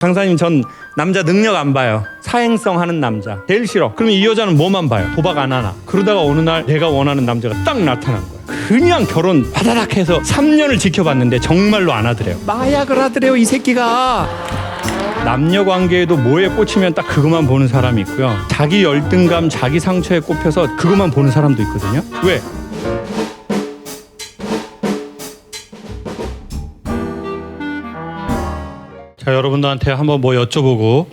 강사님, 전 남자 능력 안 봐요. 사행성 하는 남자 제일 싫어. 그럼 이 여자는 뭐만 봐요? 도박 안 하나? 그러다가 어느 날 내가 원하는 남자가 딱 나타난 거야. 그냥 결혼 바다닥 해서 3년을 지켜봤는데 정말로 안 하더래요. 마약을 하더래요, 이 새끼가. 남녀 관계에도 뭐에 꽂히면 딱 그것만 보는 사람이 있고요. 자기 열등감, 자기 상처에 꼽혀서 그것만 보는 사람도 있거든요. 왜? 자, 여러분들한테 한번 뭐 여쭤보고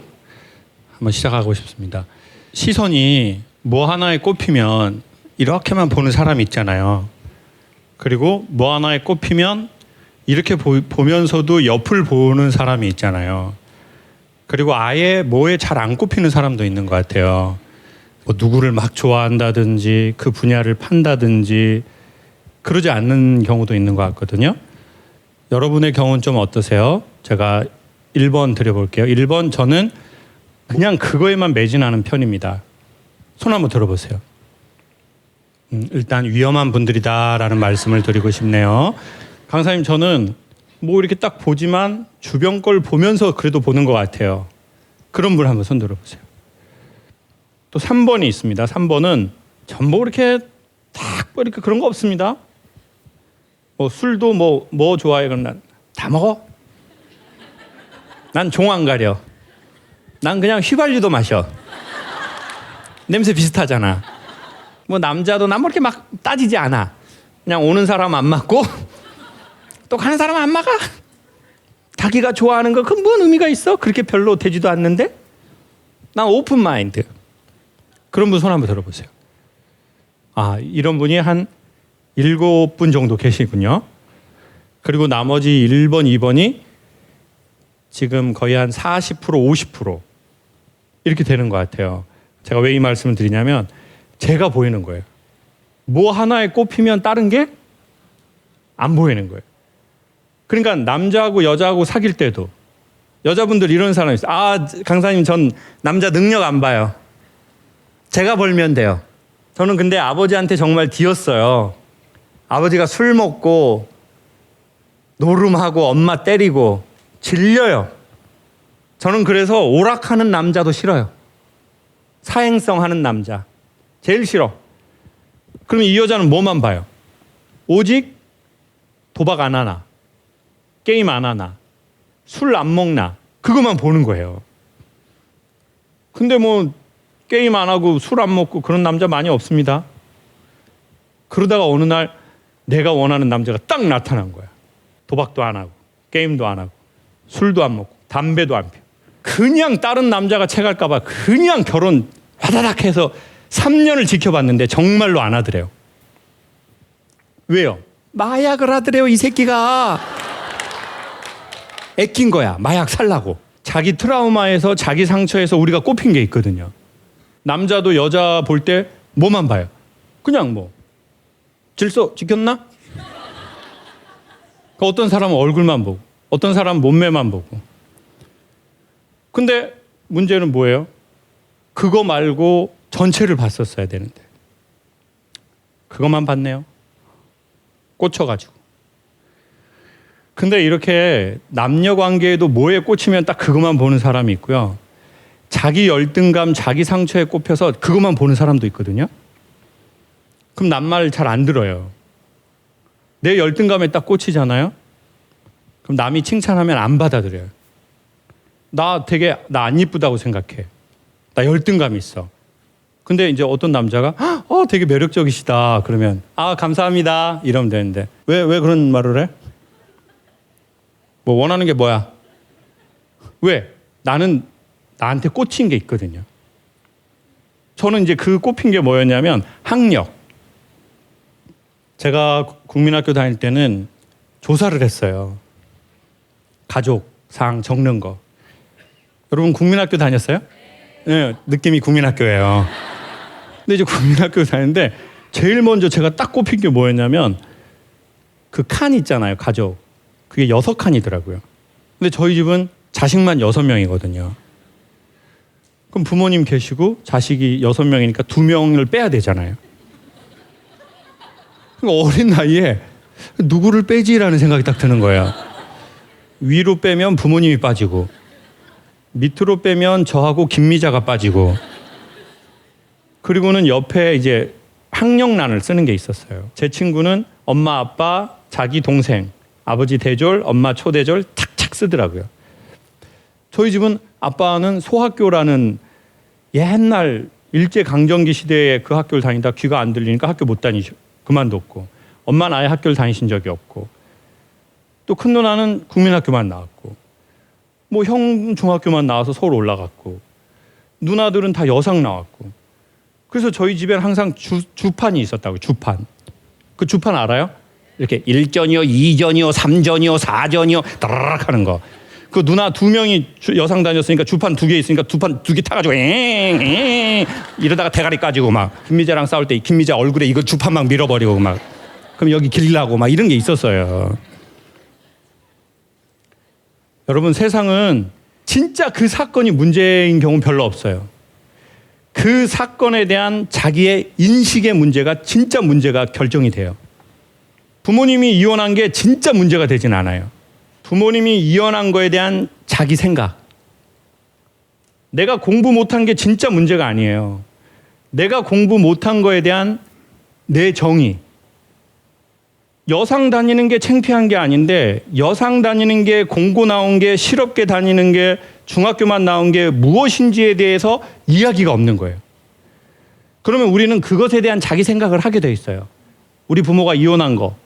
한번 시작하고 싶습니다. 시선이 뭐 하나에 꼽히면 이렇게만 보는 사람이 있잖아요. 그리고 뭐 하나에 꼽히면 이렇게 보면서도 옆을 보는 사람이 있잖아요. 그리고 아예 뭐에 잘 안 꼽히는 사람도 있는 것 같아요. 뭐 누구를 막 좋아한다든지 그 분야를 판다든지 그러지 않는 경우도 있는 것 같거든요. 여러분의 경우는 좀 어떠세요? 제가 1번 드려볼게요. 1번, 저는 그냥 그거에만 매진하는 편입니다. 손 한번 들어보세요. 일단 위험한 분들이다라는 말씀을 드리고 싶네요. 강사님, 저는 뭐 이렇게 딱 보지만 주변 걸 보면서 그래도 보는 것 같아요. 그런 분 한번 손 들어보세요. 또 3번이 있습니다. 3번은 전부 이렇게 딱 이렇게 그런 거 없습니다. 뭐 술도 뭐 좋아해? 그럼 난 다 먹어. 난 종 안 가려. 난 그냥 휘발유도 마셔. 냄새 비슷하잖아. 뭐 남자도 난 뭐 이렇게 막 따지지 않아. 그냥 오는 사람 안 맞고 또 가는 사람 안 막아. 자기가 좋아하는 거 그 뭔 의미가 있어? 그렇게 별로 되지도 않는데. 난 오픈 마인드. 그런 분 손 한번 들어보세요. 아, 이런 분이 한 7분 정도 계시군요. 그리고 나머지 1번, 2번이 지금 거의 한 40%, 50% 이렇게 되는 것 같아요. 제가 왜 이 말씀을 드리냐면 제가 보이는 거예요. 뭐 하나에 꼽히면 다른 게 안 보이는 거예요. 그러니까 남자하고 여자하고 사귈 때도 여자분들 이런 사람이 있어요. 아, 강사님, 전 남자 능력 안 봐요. 제가 벌면 돼요. 저는 근데 아버지한테 정말 뒤었어요. 아버지가 술 먹고 노름하고 엄마 때리고 질려요. 저는 그래서 오락하는 남자도 싫어요. 사행성 하는 남자 제일 싫어. 그럼 이 여자는 뭐만 봐요? 오직 도박 안 하나, 게임 안 하나, 술 안 먹나, 그것만 보는 거예요. 근데 뭐 게임 안 하고 술 안 먹고 그런 남자 많이 없습니다. 그러다가 어느 날 내가 원하는 남자가 딱 나타난 거야. 도박도 안 하고 게임도 안 하고 술도 안 먹고 담배도 안 피워. 그냥 다른 남자가 채갈까 봐 그냥 결혼 화다닥 해서 3년을 지켜봤는데 정말로 안 하더래요. 왜요? 마약을 하더래요, 이 새끼가. 애낀 거야, 마약 살라고. 자기 트라우마에서, 자기 상처에서 우리가 꼽힌 게 있거든요. 남자도 여자 볼 때 뭐만 봐요? 그냥 뭐 질서 지켰나? 어떤 사람은 얼굴만 보고 어떤 사람은 몸매만 보고. 근데 문제는 뭐예요? 그거 말고 전체를 봤었어야 되는데 그것만 봤네요. 꽂혀가지고. 근데 이렇게 남녀 관계에도 뭐에 꽂히면 딱 그것만 보는 사람이 있고요. 자기 열등감, 자기 상처에 꼽혀서 그것만 보는 사람도 있거든요. 그럼 남 말 잘 안 들어요. 내 열등감에 딱 꽂히잖아요. 그럼 남이 칭찬하면 안 받아들여요. 나 안 이쁘다고 생각해. 나 열등감이 있어. 근데 이제 어떤 남자가 되게 매력적이시다 그러면 아, 감사합니다 이러면 되는데 왜 그런 말을 해? 뭐 원하는 게 뭐야? 왜? 나는 나한테 꽂힌 게 있거든요. 저는 이제 그 꼽힌 게 뭐였냐면 학력. 제가 국민학교 다닐 때는 조사를 했어요. 가족상 적는 거. 여러분 국민학교 다녔어요? 네, 느낌이 국민학교예요. 근데 이제 국민학교 다니는데 제일 먼저 제가 딱 꼽힌 게 뭐였냐면 그 칸 있잖아요, 가족. 그게 6칸이더라고요. 근데 저희 집은 자식만 6명이거든요. 그럼 부모님 계시고 자식이 6명이니까 2명을 빼야 되잖아요. 그러니까 어린 나이에 누구를 빼지라는 생각이 딱 드는 거예요. 위로 빼면 부모님이 빠지고 밑으로 빼면 저하고 김미자가 빠지고, 그리고는 옆에 이제 학력란을 쓰는 게 있었어요. 제 친구는 엄마, 아빠, 자기 동생, 아버지 대졸, 엄마 초대졸 착착 쓰더라고요. 저희 집은 아빠는 소학교라는 옛날 일제강점기 시대에 그 학교를 다니다 귀가 안 들리니까 학교 못 다니셔. 그만뒀고, 엄마는 아예 학교를 다니신 적이 없고, 또 큰 누나는 국민학교만 나왔고, 뭐 형 중학교만 나와서 서울 올라갔고, 누나들은 다 여상 나왔고. 그래서 저희 집에는 항상 주판이 있었다고요. 주판. 그 주판 알아요? 이렇게 1전이요, 2전이요, 3전이요, 4전이요 따라락 하는 거. 그 누나 2명이 여상 다녔으니까 주판 2개 있으니까 주판 2개 타가지고 이러다가 대가리 까지고, 막 김미자랑 싸울 때 김미자 얼굴에 이거 주판 막 밀어버리고, 막 그럼 여기 길라고 막 이런 게 있었어요. 여러분, 세상은 진짜 그 사건이 문제인 경우 별로 없어요. 그 사건에 대한 자기의 인식의 문제가 진짜 문제가 결정이 돼요. 부모님이 이혼한 게 진짜 문제가 되진 않아요. 부모님이 이혼한 거에 대한 자기 생각. 내가 공부 못한 게 진짜 문제가 아니에요. 내가 공부 못한 거에 대한 내 정의. 여상 다니는 게 창피한 게 아닌데, 여상 다니는 게, 공고 나온 게, 실업계 다니는 게, 중학교만 나온 게 무엇인지에 대해서 이야기가 없는 거예요. 그러면 우리는 그것에 대한 자기 생각을 하게 돼 있어요. 우리 부모가 이혼한 거,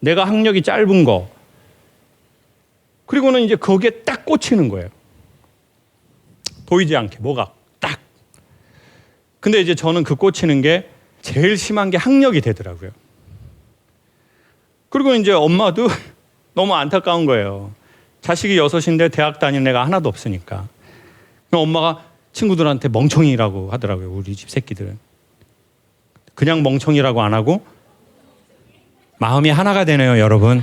내가 학력이 짧은 거, 그리고는 이제 거기에 딱 꽂히는 거예요. 보이지 않게 뭐가 딱. 근데 이제 저는 그 꽂히는 게 제일 심한 게 학력이 되더라고요. 그리고 이제 엄마도 너무 안타까운 거예요. 자식이 6인데 대학 다니는 애가 하나도 없으니까. 엄마가 친구들한테 멍청이라고 하더라고요. 우리 집 새끼들은. 그냥 멍청이라고 안 하고 마음이 하나가 되네요, 여러분.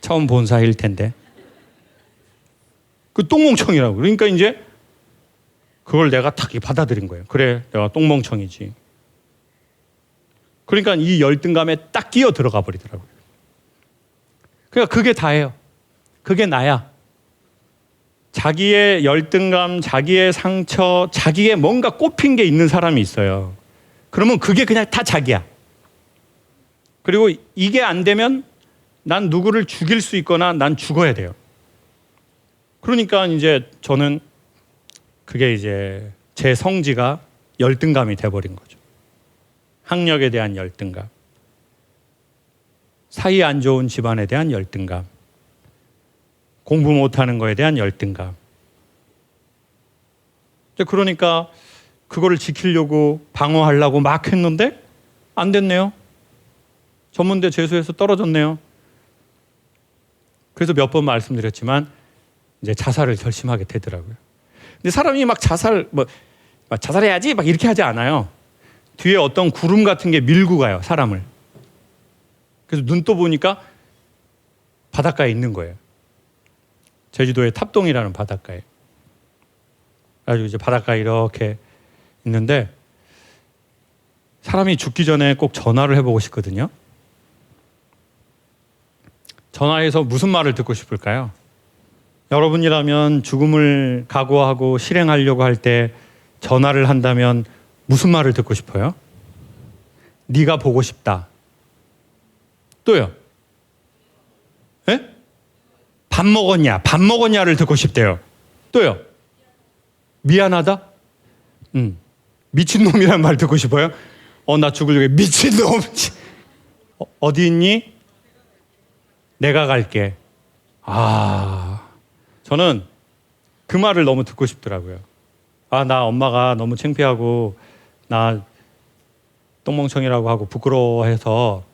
처음 본 사이일 텐데. 그 똥멍청이라고. 그러니까 이제 그걸 내가 탁 받아들인 거예요. 그래, 내가 똥멍청이지. 그러니까 이 열등감에 딱 끼어 들어가 버리더라고요. 그러니까 그게 다예요. 그게 나야. 자기의 열등감, 자기의 상처, 자기의 뭔가 꼽힌 게 있는 사람이 있어요. 그러면 그게 그냥 다 자기야. 그리고 이게 안 되면 난 누구를 죽일 수 있거나 난 죽어야 돼요. 그러니까 이제 저는 그게 이제 제 성지가 열등감이 돼버린 거죠. 학력에 대한 열등감, 사이 안 좋은 집안에 대한 열등감, 공부 못하는 거에 대한 열등감. 그러니까 그거를 지키려고 방어하려고 막 했는데 안 됐네요. 전문대 재수해서 떨어졌네요. 그래서 몇 번 말씀드렸지만 이제 자살을 결심하게 되더라고요. 근데 사람이 막 자살해야지 막 이렇게 하지 않아요. 뒤에 어떤 구름 같은 게 밀고 가요, 사람을. 그래서 눈 떠 보니까 바닷가에 있는 거예요. 제주도의 탑동이라는 바닷가에. 그래가지고 이제 바닷가에 이렇게 있는데 사람이 죽기 전에 꼭 전화를 해보고 싶거든요. 전화해서 무슨 말을 듣고 싶을까요? 여러분이라면 죽음을 각오하고 실행하려고 할 때 전화를 한다면 무슨 말을 듣고 싶어요? 네가 보고 싶다. 또요? 에? 밥 먹었냐? 밥 먹었냐를 듣고 싶대요. 또요? 미안하다? 미친놈이란 말 듣고 싶어요? 나 죽으려고 미친놈. 어디 있니? 내가 갈게. 저는 그 말을 너무 듣고 싶더라고요. 나 엄마가 너무 창피하고 나 똥멍청이라고 하고 부끄러워해서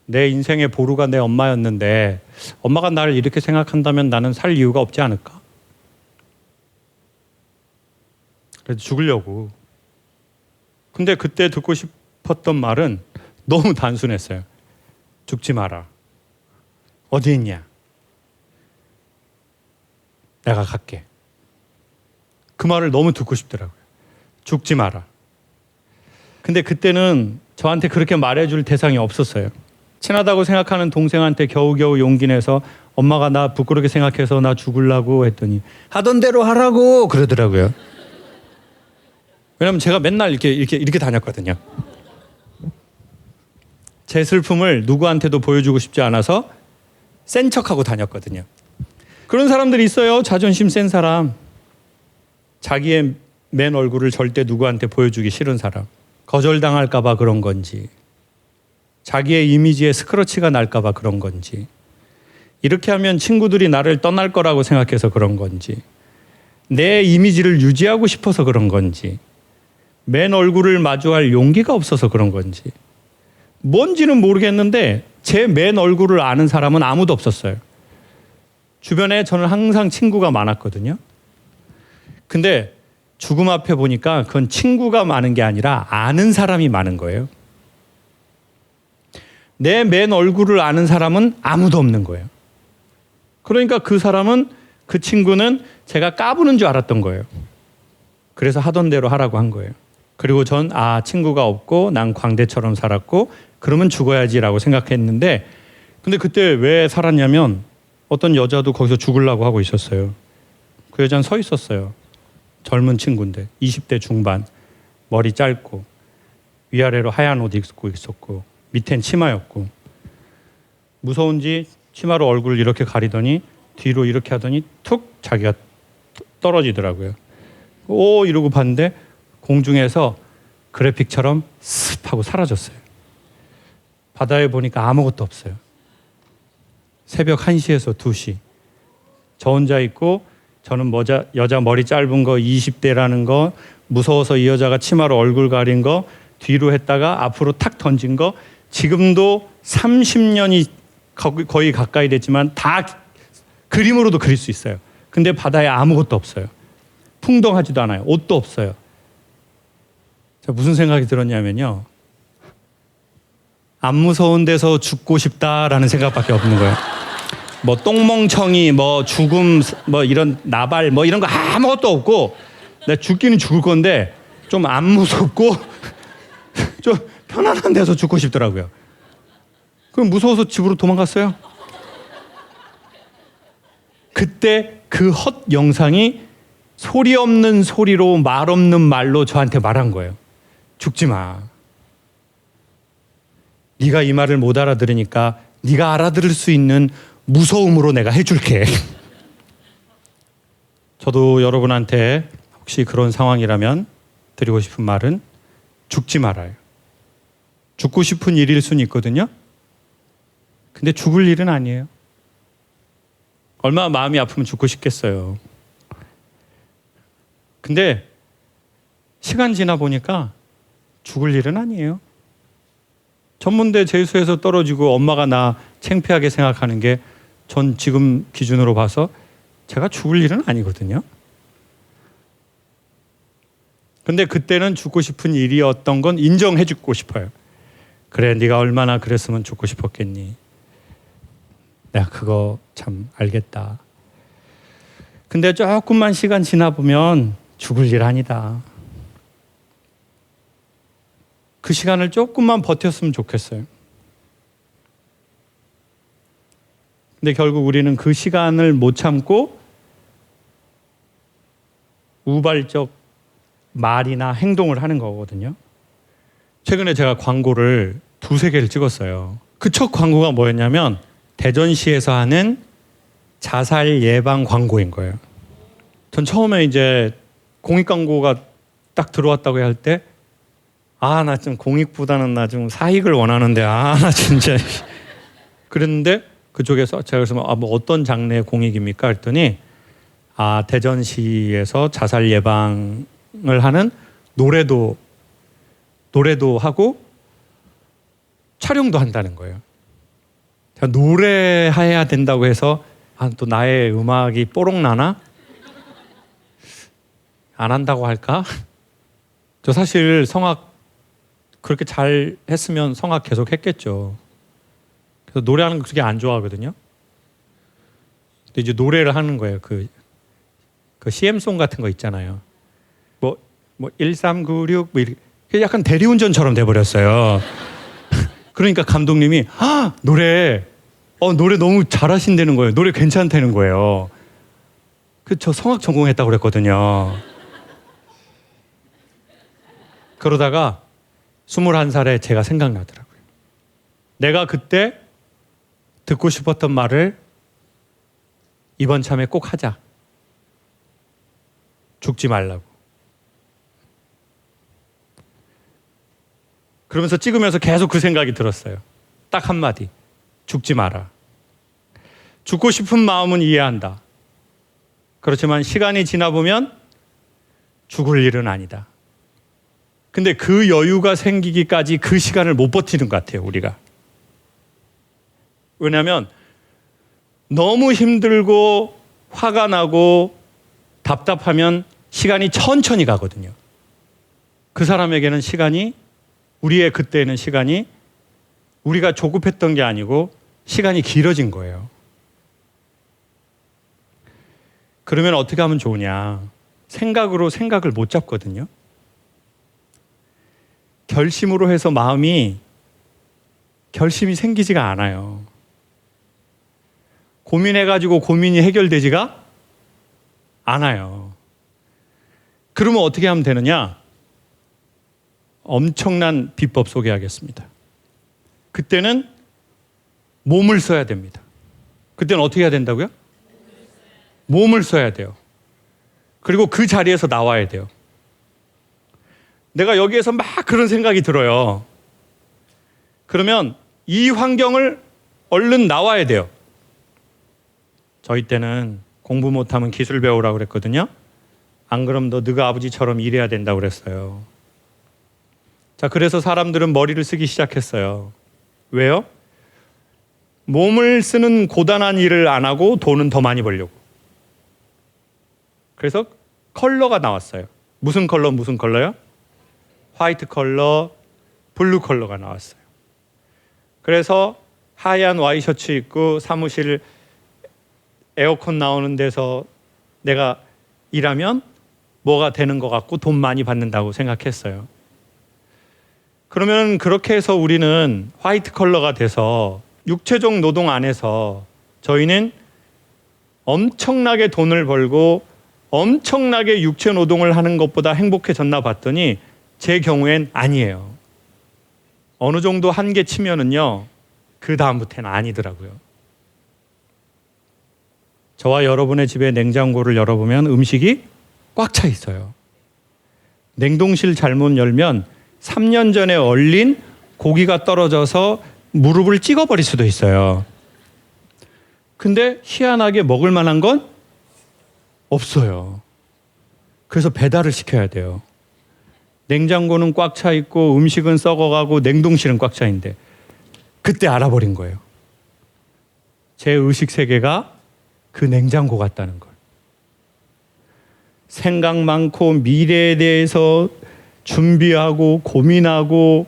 내 인생의 보루가 내 엄마였는데 엄마가 나를 이렇게 생각한다면 나는 살 이유가 없지 않을까? 그래서 죽으려고. 근데 그때 듣고 싶었던 말은 너무 단순했어요. 죽지 마라. 어디 있냐? 내가 갈게. 그 말을 너무 듣고 싶더라고요. 죽지 마라. 근데 그때는 저한테 그렇게 말해줄 대상이 없었어요. 친하다고 생각하는 동생한테 겨우겨우 용기 내서 엄마가 나 부끄럽게 생각해서 나 죽으려고 했더니 하던 대로 하라고 그러더라고요. 왜냐면 제가 맨날 이렇게 다녔거든요. 제 슬픔을 누구한테도 보여주고 싶지 않아서 센 척하고 다녔거든요. 그런 사람들이 있어요. 자존심 센 사람. 자기의 맨 얼굴을 절대 누구한테 보여주기 싫은 사람. 거절당할까 봐 그런 건지, 자기의 이미지에 스크러치가 날까 봐 그런 건지, 이렇게 하면 친구들이 나를 떠날 거라고 생각해서 그런 건지, 내 이미지를 유지하고 싶어서 그런 건지, 맨 얼굴을 마주할 용기가 없어서 그런 건지, 뭔지는 모르겠는데 제 맨 얼굴을 아는 사람은 아무도 없었어요. 주변에 저는 항상 친구가 많았거든요. 근데 죽음 앞에 보니까 그건 친구가 많은 게 아니라 아는 사람이 많은 거예요. 내 맨 얼굴을 아는 사람은 아무도 없는 거예요. 그러니까 그 사람은, 그 친구는 제가 까부는 줄 알았던 거예요. 그래서 하던 대로 하라고 한 거예요. 그리고 전 친구가 없고 난 광대처럼 살았고 그러면 죽어야지라고 생각했는데, 근데 그때 왜 살았냐면 어떤 여자도 거기서 죽으려고 하고 있었어요. 그 여자는 서 있었어요. 젊은 친구인데 20대 중반, 머리 짧고 위아래로 하얀 옷 입고 있었고 밑엔 치마였고, 무서운지 치마로 얼굴을 이렇게 가리더니 뒤로 이렇게 하더니 툭 자기가 떨어지더라고요. 오 이러고 봤는데 공중에서 그래픽처럼 습 하고 사라졌어요. 바다에 보니까 아무것도 없어요. 새벽 1시에서 2시. 저 혼자 있고, 저는 여자 머리 짧은 거 20대라는 거, 무서워서 이 여자가 치마로 얼굴 가린 거, 뒤로 했다가 앞으로 탁 던진 거, 지금도 30년이 거의 가까이 됐지만 다 그림으로도 그릴 수 있어요. 근데 바다에 아무것도 없어요. 풍덩하지도 않아요. 옷도 없어요. 자, 무슨 생각이 들었냐면요, 안 무서운 데서 죽고 싶다라는 생각밖에 없는 거예요. 뭐 똥멍청이, 뭐 죽음, 뭐 이런 나발, 뭐 이런 거 아무것도 없고, 내가 죽기는 죽을 건데 좀 안 무섭고 좀 편안한 데서 죽고 싶더라고요. 그럼 무서워서 집으로 도망갔어요. 그때 그 헛 영상이 소리 없는 소리로, 말 없는 말로 저한테 말한 거예요. 죽지 마. 네가 이 말을 못 알아들으니까 네가 알아들을 수 있는 무서움으로 내가 해줄게. 저도 여러분한테 혹시 그런 상황이라면 드리고 싶은 말은 죽지 말아요. 죽고 싶은 일일 수는 있거든요. 근데 죽을 일은 아니에요. 얼마나 마음이 아프면 죽고 싶겠어요. 근데 시간 지나 보니까 죽을 일은 아니에요. 전문대 재수해서 떨어지고 엄마가 나 창피하게 생각하는 게 전 지금 기준으로 봐서 제가 죽을 일은 아니거든요. 근데 그때는 죽고 싶은 일이었던 건 인정해 주고 싶어요. 그래, 네가 얼마나 그랬으면 죽고 싶었겠니. 내가 그거 참 알겠다. 근데 조금만 시간 지나 보면 죽을 일 아니다. 그 시간을 조금만 버텼으면 좋겠어요. 근데 결국 우리는 그 시간을 못 참고 우발적 말이나 행동을 하는 거거든요. 최근에 제가 광고를 2-3개를 찍었어요. 그 첫 광고가 뭐였냐면 대전시에서 하는 자살 예방 광고인 거예요. 전 처음에 이제 공익 광고가 딱 들어왔다고 할 때 나 좀 공익보다는 나 좀 사익을 원하는데 나 진짜 그랬는데, 그쪽에서 제가 그래서 뭐 어떤 장르의 공익입니까? 했더니 대전시에서 자살 예방을 하는 노래도 하고 촬영도 한다는 거예요. 제가 노래해야 된다고 해서 또 나의 음악이 뽀록 나나? 안 한다고 할까? 저 사실 성악 그렇게 잘 했으면 성악 계속 했겠죠. 그래서 노래하는 거 그렇게 안 좋아하거든요. 근데 이제 노래를 하는 거예요. 그 CM송 같은 거 있잖아요. 뭐 1396 뭐 이렇게 약간 대리운전처럼 돼버렸어요. 그러니까 감독님이 노래 노래 너무 잘하신다는 거예요. 노래 괜찮다는 거예요. 저 성악 전공했다고 그랬거든요. 그러다가 21살에 제가 생각나더라고요. 내가 그때 듣고 싶었던 말을 이번 참에 꼭 하자. 죽지 말라고. 그러면서 찍으면서 계속 그 생각이 들었어요. 딱 한마디. 죽지 마라. 죽고 싶은 마음은 이해한다. 그렇지만 시간이 지나보면 죽을 일은 아니다. 근데 그 여유가 생기기까지 그 시간을 못 버티는 것 같아요, 우리가. 왜냐하면 너무 힘들고 화가 나고 답답하면 시간이 천천히 가거든요. 그 사람에게는 시간이, 우리의 그때는 시간이 우리가 조급했던 게 아니고 시간이 길어진 거예요. 그러면 어떻게 하면 좋으냐? 생각으로 생각을 못 잡거든요. 결심으로 해서 결심이 생기지가 않아요. 고민해가지고 고민이 해결되지가 않아요. 그러면 어떻게 하면 되느냐? 엄청난 비법 소개하겠습니다. 그때는 몸을 써야 됩니다. 그때는 어떻게 해야 된다고요? 몸을 써야 돼요. 그리고 그 자리에서 나와야 돼요. 내가 여기에서 막 그런 생각이 들어요. 그러면 이 환경을 얼른 나와야 돼요. 저희 때는 공부 못하면 기술 배우라고 그랬거든요. 안 그럼 너가 아버지처럼 일해야 된다고 그랬어요. 자, 그래서 사람들은 머리를 쓰기 시작했어요. 왜요? 몸을 쓰는 고단한 일을 안 하고 돈은 더 많이 벌려고. 그래서 컬러가 나왔어요. 무슨 컬러요? 화이트 컬러, 블루 컬러가 나왔어요. 그래서 하얀 와이셔츠 입고 사무실 에어컨 나오는 데서 내가 일하면 뭐가 되는 것 같고 돈 많이 받는다고 생각했어요. 그러면 그렇게 해서 우리는 화이트 컬러가 돼서 육체적 노동 안에서 저희는 엄청나게 돈을 벌고 엄청나게 육체 노동을 하는 것보다 행복해졌나 봤더니 제 경우엔 아니에요. 어느 정도 한계 치면은요, 그 다음부터는 아니더라고요. 저와 여러분의 집에 냉장고를 열어보면 음식이 꽉 차 있어요. 냉동실 잘못 열면 3년 전에 얼린 고기가 떨어져서 무릎을 찍어버릴 수도 있어요. 근데 희한하게 먹을 만한 건 없어요. 그래서 배달을 시켜야 돼요. 냉장고는 꽉 차 있고 음식은 썩어가고 냉동실은 꽉 차 있는데 그때 알아버린 거예요. 제 의식 세계가 그 냉장고 같다는 걸. 생각 많고 미래에 대해서 준비하고 고민하고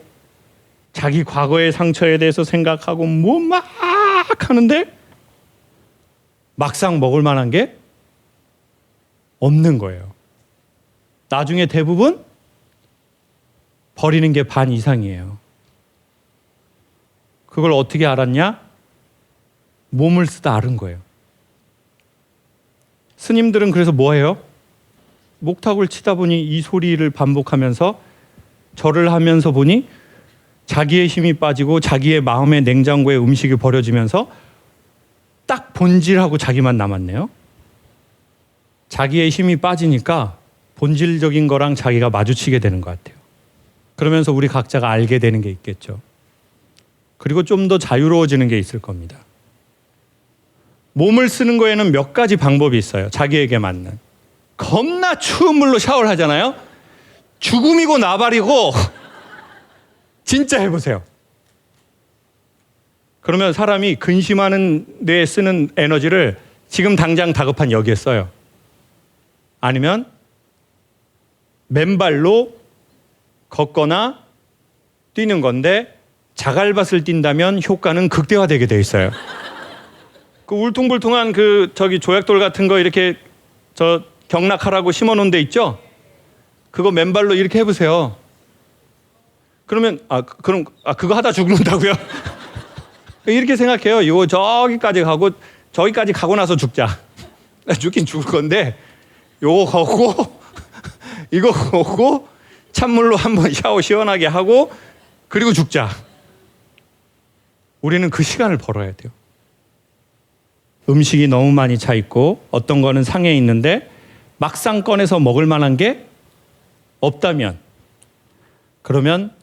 자기 과거의 상처에 대해서 생각하고 뭐 막 하는데 막상 먹을 만한 게 없는 거예요. 나중에 대부분 버리는 게 반 이상이에요. 그걸 어떻게 알았냐? 몸을 쓰다 알은 거예요. 스님들은 그래서 뭐 해요? 목탁을 치다 보니 이 소리를 반복하면서 절을 하면서 보니 자기의 힘이 빠지고 자기의 마음의 냉장고에 음식이 버려지면서 딱 본질하고 자기만 남았네요. 자기의 힘이 빠지니까 본질적인 거랑 자기가 마주치게 되는 것 같아요. 그러면서 우리 각자가 알게 되는 게 있겠죠. 그리고 좀 더 자유로워지는 게 있을 겁니다. 몸을 쓰는 거에는 몇 가지 방법이 있어요. 자기에게 맞는. 겁나 추운 물로 샤워를 하잖아요. 죽음이고 나발이고 진짜 해보세요. 그러면 사람이 근심하는 데에 쓰는 에너지를 지금 당장 다급한 여기에 써요. 아니면 맨발로 걷거나 뛰는 건데 자갈밭을 뛴다면 효과는 극대화되게 돼 있어요. 그 울퉁불퉁한 조약돌 같은 거 이렇게 경락하라고 심어놓은 데 있죠? 그거 맨발로 이렇게 해보세요. 그러면 그거 하다 죽는다고요? 이렇게 생각해요. 이거 저기까지 가고 나서 죽자. 죽긴 죽을 건데 요거 걷고 이거 걷고 찬물로 한번 샤워 시원하게 하고 그리고 죽자. 우리는 그 시간을 벌어야 돼요. 음식이 너무 많이 차 있고 어떤 거는 상해 있는데 막상 꺼내서 먹을 만한 게 없다면, 그러면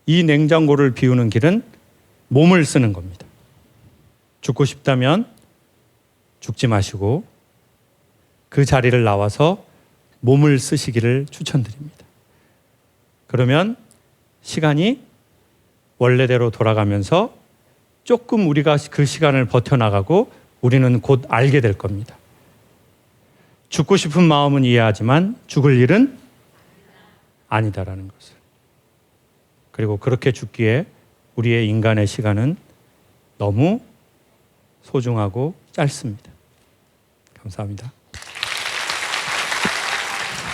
이 냉장고를 비우는 길은 몸을 쓰는 겁니다. 죽고 싶다면 죽지 마시고 그 자리를 나와서 몸을 쓰시기를 추천드립니다. 그러면 시간이 원래대로 돌아가면서 조금 우리가 그 시간을 버텨나가고 우리는 곧 알게 될 겁니다. 죽고 싶은 마음은 이해하지만 죽을 일은 아니다라는 것을. 그리고 그렇게 죽기에 우리의 인간의 시간은 너무 소중하고 짧습니다. 감사합니다.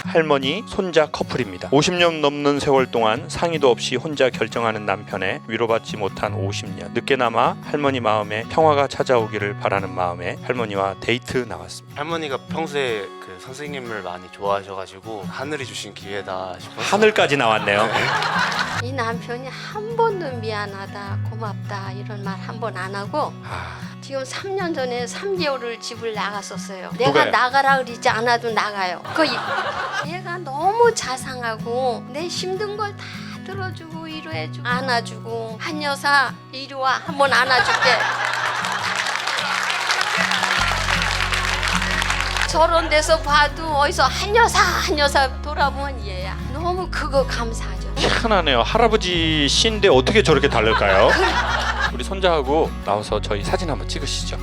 할머니, 손자 커플입니다. 50년 넘는 세월 동안 상의도 없이 혼자 결정하는 남편의 위로받지 못한 50년. 늦게나마 할머니 마음에 평화가 찾아오기를 바라는 마음에 할머니와 데이트 나왔습니다. 할머니가 평소에 그 선생님을 많이 좋아하셔가지고 하늘이 주신 기회다 싶어서. 하늘까지 나왔네요. 이 남편이 한 번도 미안하다, 고맙다 이런 말 한 번 안 하고 지금 3년 전에 3개월을 집을 나갔었어요. 내가 누가요? 나가라 그러지 않아도 나가요. 얘가 너무 자상하고 내 힘든 걸 다 들어주고 위로해주고 안아주고, 한 여사 이리 와 한번 안아줄게. 저런 데서 봐도 어디서 한 여사 돌아보면 얘야. 너무 그거 감사하죠. 희한하네요. 할아버지 씨인데 어떻게 저렇게 다를까요? 우리 손자하고 나와서 저희 사진 한번 찍으시죠.